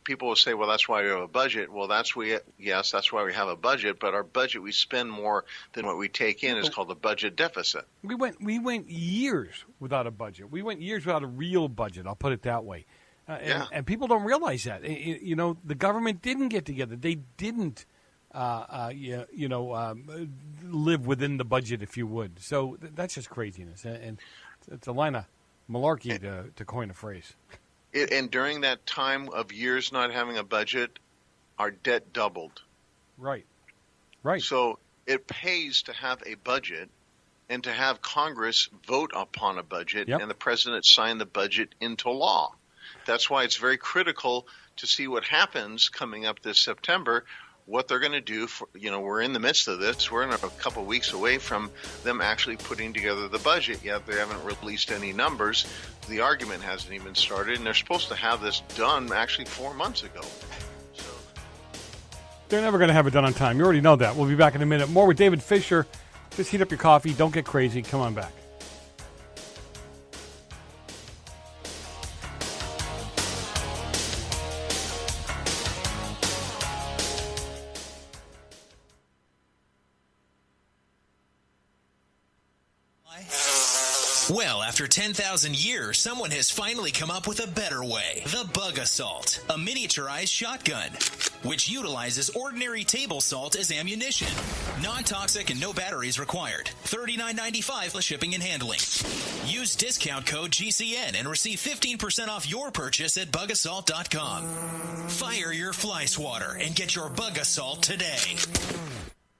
People will say, well, that's why we have a budget. Well, that's why we have a budget, but our budget, we spend more than what we take in. It's called the budget deficit. We went years without a budget. We went years without a real budget, I'll put it that way. And people don't realize that. The government didn't get together. They didn't live within the budget, if you would. So that's just craziness. And it's a line of malarkey to coin a phrase. And during that time of years not having a budget, our debt doubled. Right. So it pays to have a budget and to have Congress vote upon a budget and the president sign the budget into law. That's why it's very critical to see what happens coming up this September, what they're going to do. We're in the midst of this. We're in a couple of weeks away from them actually putting together the budget yet. They haven't released any numbers. The argument hasn't even started, and they're supposed to have this done actually 4 months ago. They're never going to have it done on time. You already know that. We'll be back in a minute. More with David Fisher. Just heat up your coffee. Don't get crazy. Come on back. Well, after 10,000 years, someone has finally come up with a better way. The Bug Assault, a miniaturized shotgun, which utilizes ordinary table salt as ammunition. Non-toxic and no batteries required. $39.95 for shipping and handling. Use discount code GCN and receive 15% off your purchase at bugassault.com. Fire your fly swatter and get your Bug Assault today.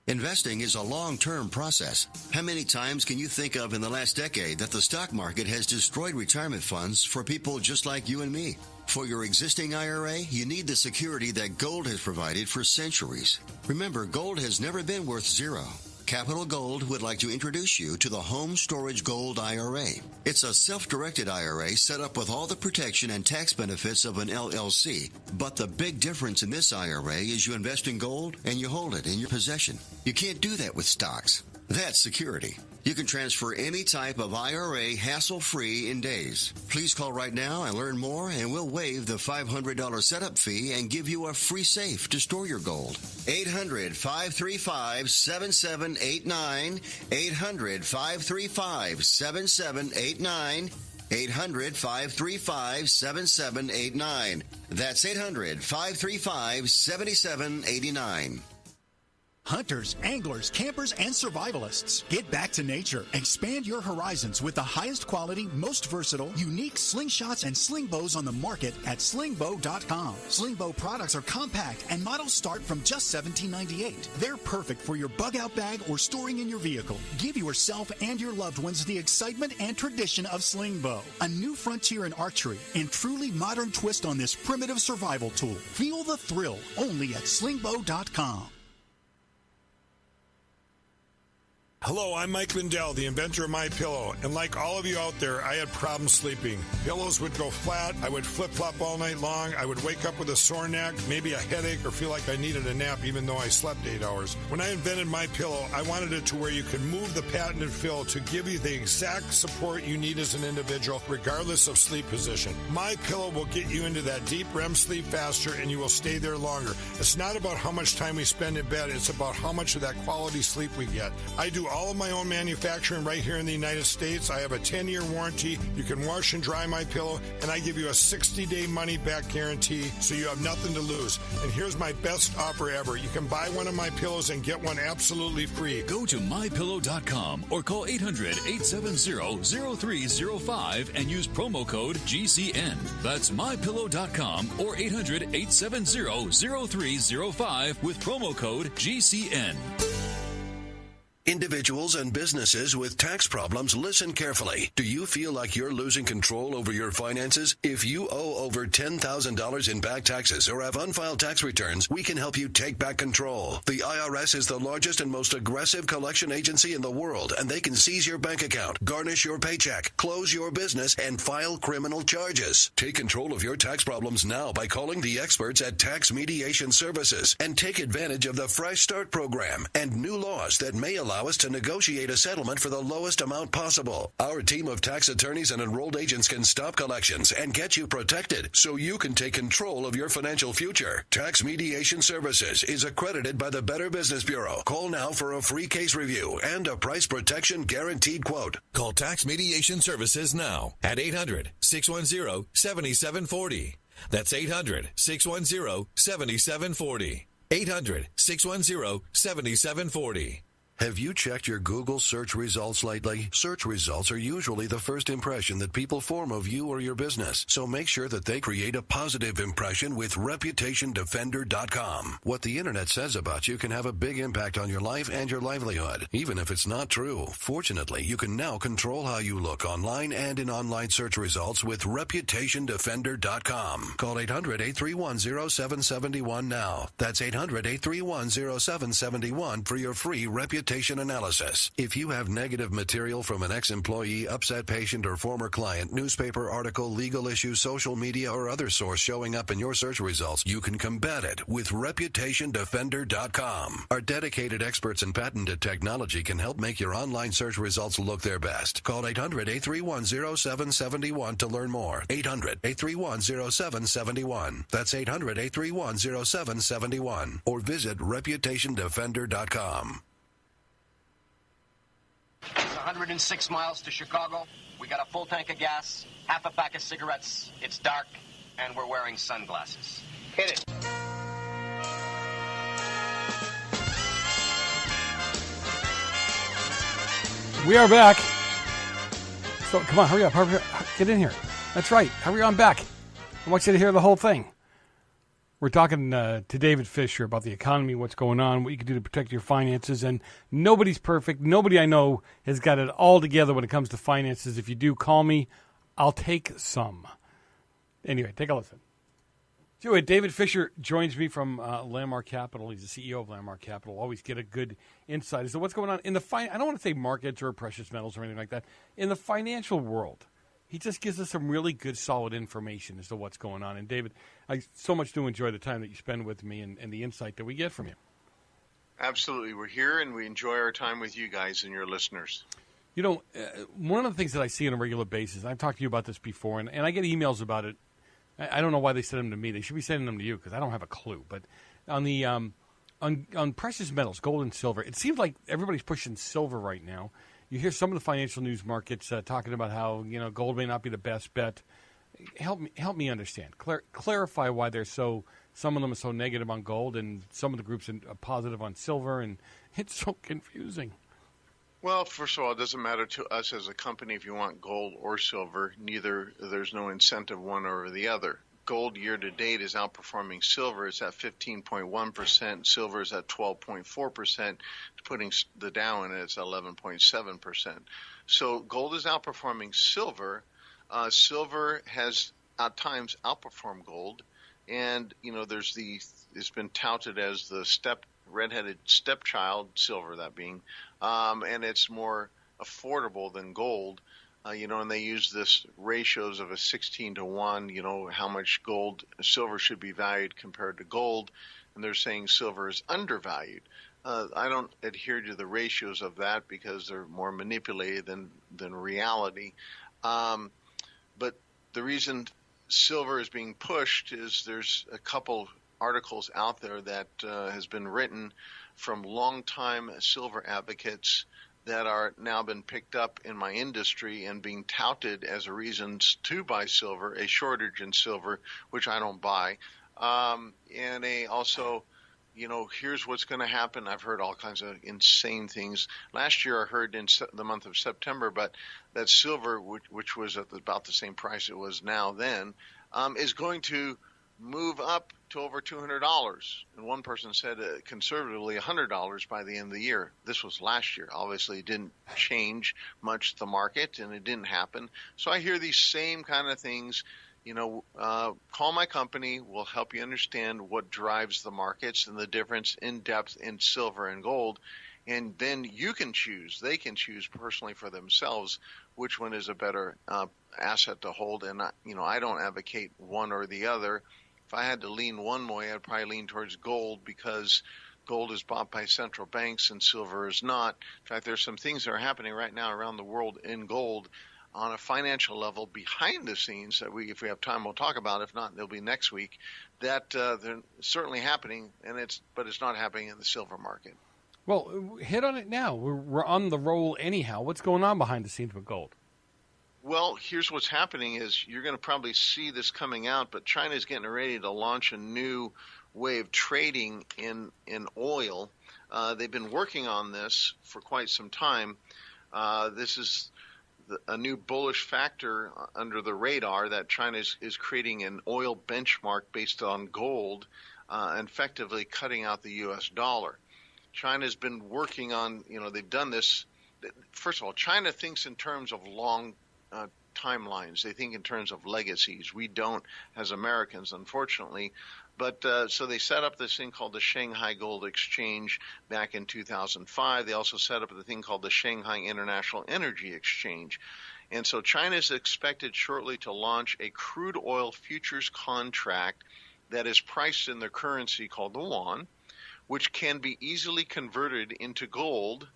Investing is a long-term process. How many times can you think of in the last decade that the stock market has destroyed retirement funds for people just like you and me? For your existing IRA, you need the security that gold has provided for centuries. Remember, gold has never been worth zero. Capital Gold would like to introduce you to the Home Storage Gold IRA. It's a self-directed IRA set up with all the protection and tax benefits of an LLC. But the big difference in this IRA is you invest in gold and you hold it in your possession. You can't do that with stocks. That's security. You can transfer any type of IRA hassle-free in days. Please call right now and learn more, and we'll waive the $500 setup fee and give you a free safe to store your gold. 800-535-7789. 800-535-7789. 800-535-7789. That's 800-535-7789. Hunters, anglers, campers, and survivalists. Get back to nature. Expand your horizons with the highest quality, most versatile, unique slingshots and sling bows on the market at slingbow.com. Slingbow products are compact and models start from just $17.98. They're perfect for your bug-out bag or storing in your vehicle. Give yourself and your loved ones the excitement and tradition of Slingbow. A new frontier in archery and truly modern twist on this primitive survival tool. Feel the thrill only at slingbow.com. Hello, I'm Mike Lindell, the inventor of MyPillow, and like all of you out there, I had problems sleeping. Pillows would go flat, I would flip-flop all night long, I would wake up with a sore neck, maybe a headache, or feel like I needed a nap even though I slept 8 hours. When I invented MyPillow, I wanted it to where you could move the patented fill to give you the exact support you need as an individual, regardless of sleep position. MyPillow will get you into that deep REM sleep faster, and you will stay there longer. It's not about how much time we spend in bed, it's about how much of that quality sleep we get. I do all of my own manufacturing right here in the United States. I have a 10-year warranty. You can wash and dry my pillow, and I give you a 60-day money-back guarantee, so you have nothing to lose. And here's my best offer ever. You can buy one of my pillows and get one absolutely free. Go to mypillow.com or call 800-870-0305 and use promo code GCN. That's mypillow.com or 800-870-0305 with promo code GCN. Individuals and businesses with tax problems, listen carefully. Do you feel like you're losing control over your finances? If you owe over $10,000 in back taxes or have unfiled tax returns, we can help you take back control. The IRS is the largest and most aggressive collection agency in the world, and they can seize your bank account, garnish your paycheck, close your business, and file criminal charges. Take control of your tax problems now by calling the experts at Tax Mediation Services and take advantage of the Fresh Start program and new laws that may allow us to negotiate a settlement for the lowest amount possible. Our team of tax attorneys and enrolled agents can stop collections and get you protected so you can take control of your financial future. Tax Mediation Services is accredited by the Better Business Bureau. Call now for a free case review and a price protection guaranteed quote. Call Tax Mediation Services now at 800-610-7740. That's 800-610-7740. 800-610-7740. Have you checked your Google search results lately? Search results are usually the first impression that people form of you or your business, so make sure that they create a positive impression with ReputationDefender.com. What the internet says about you can have a big impact on your life and your livelihood, even if it's not true. Fortunately, you can now control how you look online and in online search results with ReputationDefender.com. Call 800-831-0771 now. That's 800-831-0771 for your free reputation analysis. If you have negative material from an ex-employee, upset patient, or former client, newspaper article, legal issue, social media, or other source showing up in your search results, you can combat it with ReputationDefender.com. Our dedicated experts in patented technology can help make your online search results look their best. Call 800-831-0771 to learn more. 800-831-0771. That's 800-831-0771. Or visit ReputationDefender.com. It's 106 miles to Chicago. We got a full tank of gas, half a pack of cigarettes. It's dark, and we're wearing sunglasses. Hit it. We are back. So come on, hurry up. Get in here. That's right. Hurry on back. I want you to hear the whole thing. We're talking to David Fisher about the economy, what's going on, what you can do to protect your finances, and nobody's perfect. Nobody I know has got it all together when it comes to finances. If you do, call me. I'll take some. Anyway, take a listen. So David Fisher joins me from Landmark Capital. He's the CEO of Landmark Capital. Always get a good insight. So what's going on in the I don't want to say markets or precious metals or anything like that. In the financial world, he just gives us some really good, solid information as to what's going on. And, David, I so much do enjoy the time that you spend with me and the insight that we get from you. Absolutely. We're here, and we enjoy our time with you guys and your listeners. You know, one of the things that I see on a regular basis, I've talked to you about this before, and I get emails about it. I don't know why they send them to me. They should be sending them to you because I don't have a clue. But on the on precious metals, gold and silver, it seems like everybody's pushing silver right now. You hear some of the financial news markets talking about how, gold may not be the best bet. Help me understand. Clarify why some of them are so negative on gold and some of the groups are positive on silver, and it's so confusing. Well, first of all, it doesn't matter to us as a company if you want gold or silver. There's no incentive one or the other. Gold year to date is outperforming silver. It's at 15.1%. Silver is at 12.4%. Putting the Dow in, it's 11.7%. So gold is outperforming silver. Silver has at times outperformed gold, and it's been touted as the redheaded stepchild, silver that being, and it's more affordable than gold. And they use this ratios of a 16 to 1, how much silver should be valued compared to gold. And they're saying silver is undervalued. I don't adhere to the ratios of that because they're more manipulated than reality. But the reason silver is being pushed is there's a couple articles out there that has been written from longtime silver advocates that are now been picked up in my industry and being touted as a reason to buy silver, a shortage in silver, which I don't buy. And also, here's what's going to happen. I've heard all kinds of insane things. Last year I heard in the month of September, but that silver, which was at about the same price it was now then, is going to move up to over $200. And one person said conservatively $100 by the end of the year. This was last year. Obviously, it didn't change much the market, and it didn't happen. So I hear these same kind of things. Call my company. We'll help you understand what drives the markets and the difference in depth in silver and gold. And then you can choose. They can choose personally for themselves which one is a better asset to hold. And, I don't advocate one or the other. If I had to lean one way, I'd probably lean towards gold because gold is bought by central banks and silver is not. In fact, there's some things that are happening right now around the world in gold on a financial level behind the scenes that if we have time, we'll talk about. If not, they'll be next week. That they're certainly happening, but it's not happening in the silver market. Well, hit on it now. We're on the roll anyhow. What's going on behind the scenes with gold? Well, here's what's happening is you're going to probably see this coming out, but China's getting ready to launch a new way of trading in oil. They've been working on this for quite some time. This is a new bullish factor under the radar that China is creating an oil benchmark based on gold, effectively cutting out the U.S. dollar. China's been working on, they've done this. First of all, China thinks in terms of long timelines. They think in terms of legacies. We don't as Americans, unfortunately. But so they set up this thing called the Shanghai Gold Exchange back in 2005. They also set up the thing called the Shanghai International Energy Exchange. And so China is expected shortly to launch a crude oil futures contract that is priced in their currency called the yuan, which can be easily converted into gold.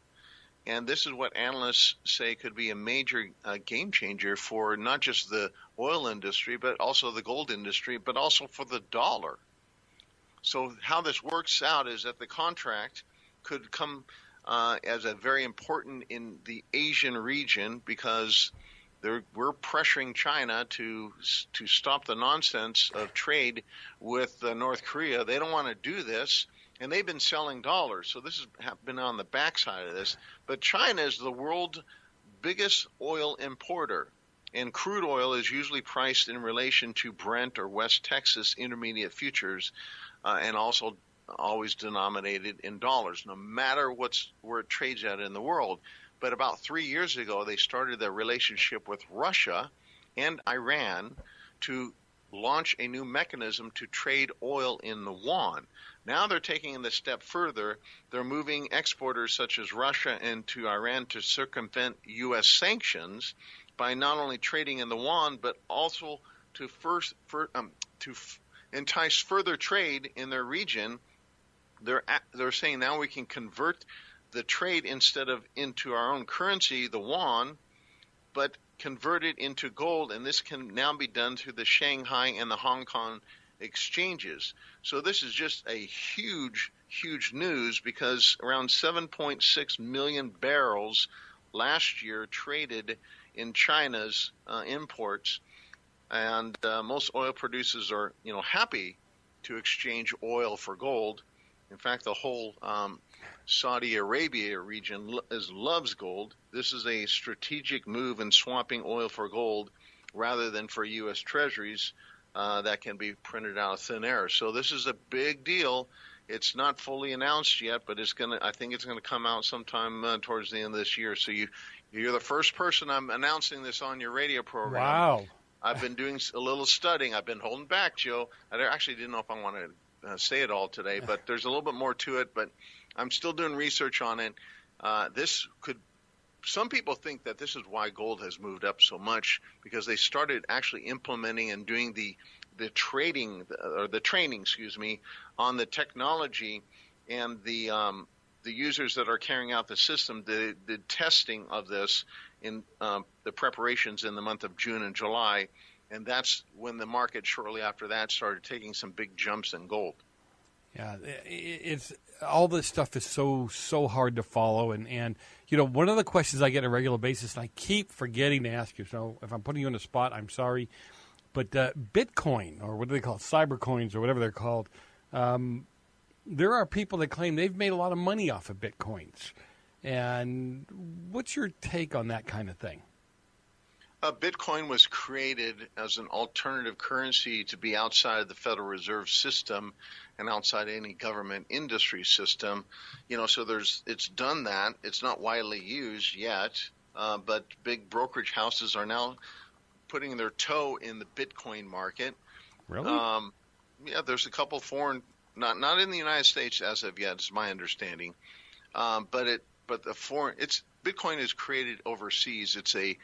And this is what analysts say could be a major game changer for not just the oil industry, but also the gold industry, but also for the dollar. So how this works out is that the contract could come as a very important in the Asian region because we're pressuring China to stop the nonsense of trade with North Korea. They don't want to do this. And they've been selling dollars, so this has been on the backside of this. But China is the world's biggest oil importer, and crude oil is usually priced in relation to Brent or West Texas intermediate futures, and also always denominated in dollars, no matter where it trades at in the world. But about 3 years ago, they started their relationship with Russia and Iran to launch a new mechanism to trade oil in the yuan. Now they're taking it a step further. They're moving exporters such as Russia into Iran to circumvent U.S. sanctions by not only trading in the yuan, but also to entice further trade in their region. They're saying now we can convert the trade instead of into our own currency, the yuan, but convert it into gold, and this can now be done through the Shanghai and the Hong Kong exchanges. So this is just a huge, huge news because around 7.6 million barrels last year traded in China's imports, and most oil producers are, happy to exchange oil for gold. In fact, the whole Saudi Arabia region loves gold. This is a strategic move in swapping oil for gold rather than for U.S. treasuries that can be printed out of thin air. So this is a big deal. It's not fully announced yet, but I think it's gonna come out sometime towards the end of this year. So you're the first person I'm announcing this on your radio program. Wow. I've been doing a little studying. I've been holding back, Joe. I actually didn't know if I wanted to say it all today, but there's a little bit more to it. But I'm still doing research on it. Some people think that this is why gold has moved up so much because they started actually implementing and doing the training on the technology and the users that are carrying out the system, the testing of this in the preparations in the month of June and July, and that's when the market shortly after that started taking some big jumps in gold. Yeah, it's all this stuff is so hard to follow, and one of the questions I get on a regular basis, and I keep forgetting to ask you. So if I'm putting you on the spot, I'm sorry, but Bitcoin, or what do they call it, cyber coins, or whatever they're called. There are people that claim they've made a lot of money off of Bitcoins, and what's your take on that kind of thing? Bitcoin was created as an alternative currency to be outside of the Federal Reserve System and outside any government industry system. So it's done that. It's not widely used yet, but big brokerage houses are now putting their toe in the Bitcoin market. Really? Yeah, there's a couple foreign, not in the United States as of yet, is my understanding. But Bitcoin is created overseas. It's a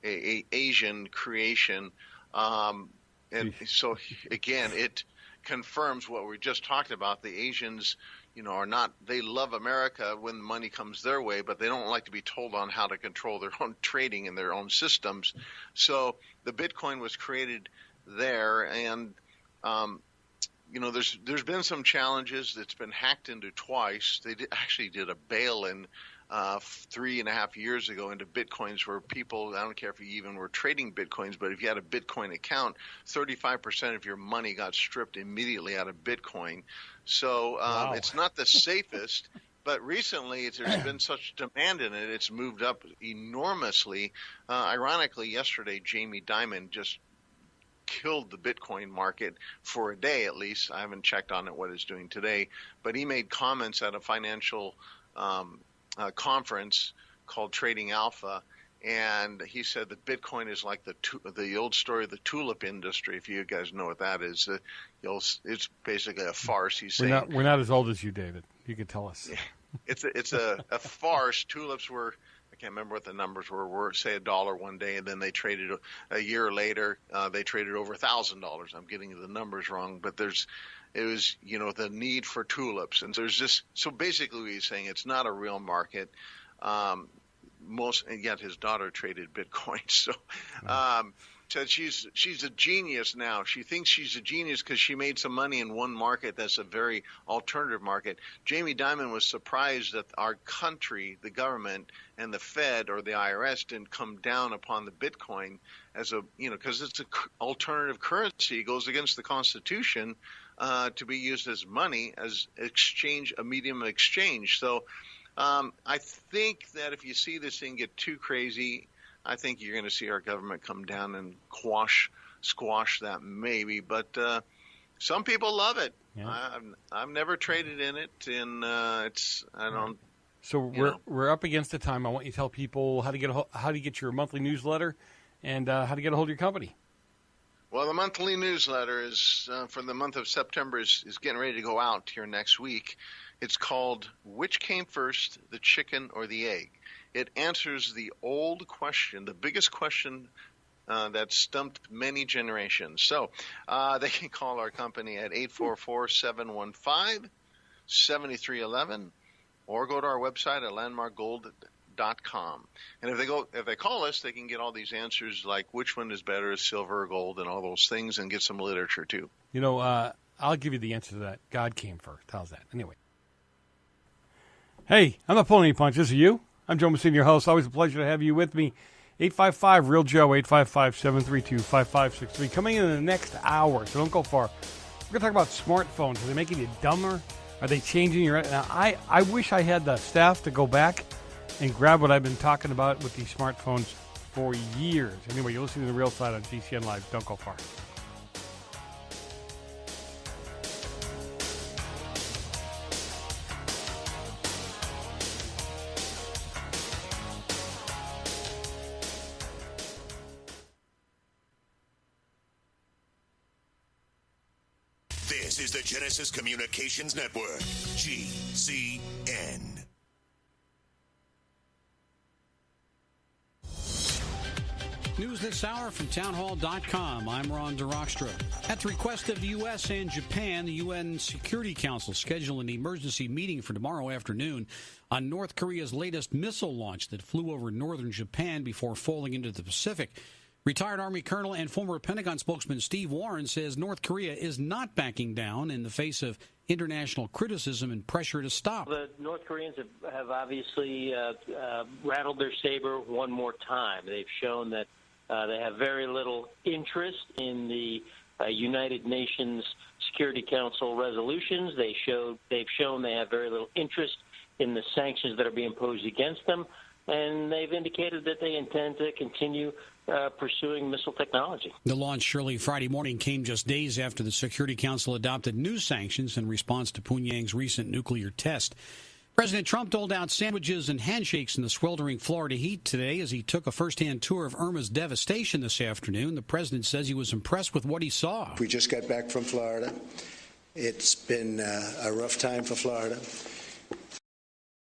Asian creation, and so again, it confirms what we just talked about. The Asians, are not. They love America when the money comes their way, but they don't like to be told on how to control their own trading in their own systems. So the Bitcoin was created there, and there's been some challenges. It's been hacked into twice. They actually did a bail-in 3.5 years ago into Bitcoins, where people, I don't care if you even were trading Bitcoins, but if you had a Bitcoin account, 35% of your money got stripped immediately out of Bitcoin. So Wow. It's not the safest, but recently there's been such demand in it, it's moved up enormously. Ironically, yesterday, Jamie Dimon just killed the Bitcoin market for a day at least. I haven't checked on it what it's doing today, but he made comments at a financial conference called Trading Alpha, and he said that Bitcoin is like the old story of the tulip industry. If you guys know what that is, it's basically a farce. He's saying we're not as old as you, David. You could tell us. It's a farce. Tulips were, I can't remember what the numbers were say $1 one day, and then they traded a year later. They traded over $1,000. I'm getting the numbers wrong, but it was, the need for tulips. And there's this, so basically he's saying it's not a real market. And yet his daughter traded Bitcoin. So, said she's a genius now. She thinks she's a genius because she made some money in one market that's a very alternative market. Jamie Dimon was surprised that our country, the government, and the Fed or the IRS didn't come down upon the Bitcoin as because it's an alternative currency. It goes against the Constitution to be used as money, as a medium of exchange. So I think that if you see this thing get too crazy, I think you're going to see our government come down and squash that maybe. But some people love it. Yeah. I've never traded in it, and I don't. So we're up against the time. I want you to tell people how to get your monthly newsletter and how to get a hold of your company. Well, the monthly newsletter is for the month of September is getting ready to go out here next week. It's called Which Came First, the Chicken or the Egg? It answers the old question, the biggest question that stumped many generations. So they can call our company at 844-715-7311 or go to our website at landmarkgold.com. And if they call us, they can get all these answers like which one is better, silver or gold, and all those things, and get some literature too. I'll give you the answer to that. God came first. How's that? Anyway. Hey, I'm not pulling any punches. Are you? I'm Joe Messina, your host. Always a pleasure to have you with me. 855-REAL-JOE, 855-732-5563. Coming in the next hour, so don't go far. We're going to talk about smartphones. Are they making you dumber? Are they changing your... Now, I wish I had the staff to go back and grab what I've been talking about with these smartphones for years. Anyway, you're listening to The Real Side on GCN Live. Don't go far. This is the Genesis Communications Network, GCN. News this hour from townhall.com. I'm Ron DeRockstra. At the request of the U.S. and Japan, the UN Security Council scheduled an emergency meeting for tomorrow afternoon on North Korea's latest missile launch that flew over northern Japan before falling into the Pacific. Retired Army Colonel and former Pentagon spokesman Steve Warren says North Korea is not backing down in the face of international criticism and pressure to stop. The North Koreans have obviously rattled their saber one more time. They've shown that they have very little interest in the United Nations Security Council resolutions. They've shown they have very little interest in the sanctions that are being imposed against them, and they've indicated that they intend to continue pursuing missile technology. The launch early Friday morning came just days after the Security Council adopted new sanctions in response to Pyongyang's recent nuclear test. President Trump doled out sandwiches and handshakes in the sweltering Florida heat today as he took a first-hand tour of Irma's devastation this afternoon. The president says he was impressed with what he saw. We just got back from Florida. It's been a rough time for Florida.